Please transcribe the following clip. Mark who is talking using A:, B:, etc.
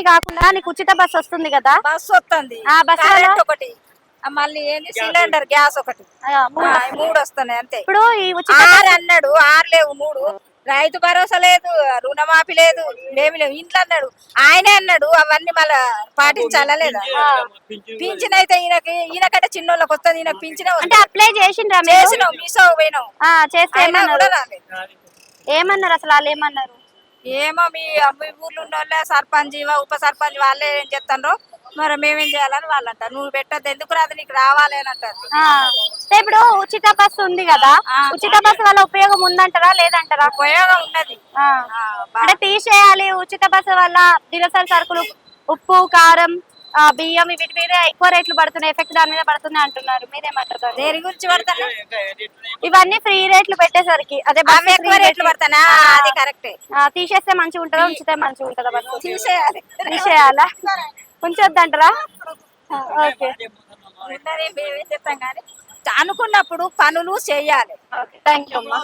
A: కాకుండా నీకు ఉచిత బస్ వస్తుంది కదా,
B: బస్సు వస్తుంది,
A: ఆ బస్సు
B: కరెంట్ ఒకటి, మళ్ళీ ఏంది సిలిండర్ గ్యాస్ ఒకటి, మూడు వస్తున్నాయి అంతే.
A: ఇప్పుడు ఈ ఉచిత
B: ఆరు అన్నాడు, ఆరు లేవు, మూడు. రైతు భరోసా లేదు, రుణమాఫీ లేదు, ఏమి లేవు. ఇంట్లో అన్నాడు, ఆయనే అన్నాడు, అవన్నీ మళ్ళా పాటించాలా లేదా? పింఛన్ అయితే ఈయనకంటే చిన్నోళ్ళకి వస్తుంది, ఈయనకు పింఛన్
A: అంటే అప్లై చేసిండ్రా?
B: చేసినావు, మీసో పోయినావు,
A: చేస్తే
B: కూడా రాలేదు.
A: ఏమన్నారు అసలు? వాళ్ళు ఏమన్నారు?
B: ఏమో మీ ఊర్లో ఉన్న వాళ్ళే సర్పంచ్ ఉప సర్పంచ్ వాళ్ళే ఏం చెప్తారో మరి మేమేం చేయాలని వాళ్ళు అంటారు. నువ్వు పెట్టద్దు, ఎందుకు రాదు, నీకు రావాలి అని అంటారు.
A: ఇప్పుడు ఉచిత బస్సు ఉంది కదా, ఉచిత బస్సు వల్ల ఉపయోగం ఉందంటారా లేదంటారా?
B: ఉపయోగం ఉన్నది,
A: అంటే తీసేయాలి. ఉచిత బస్సు వల్ల దినసరి సరుకులు, ఉప్పు, కారం, బియ్యం వీటి మీద ఎక్కువ రేట్లు పడుతున్నాయి, ఎఫెక్ట్ దాని మీద పడుతుంది అంటున్నారు. మీరేమంటారు?
B: దేని గురించి పడతాను?
A: ఇవన్నీ ఫ్రీ రేట్లు పెట్టేసరికి అదే
B: ఎక్కువ రేట్లు పడతానా? అది కరెక్టే.
A: తీసేస్తే మంచిగా ఉంటుందా, ఉంచితే మంచిగా ఉంటుందా? బస్సు
B: తీసేయాలి.
A: తీసేయాలా, ఉంచొద్దంటారా? ఓకే,
B: మేమేం చెప్తాం కానీ అనుకున్నప్పుడు పనులు చేయాలి.
A: థ్యాంక్ యూ అమ్మా.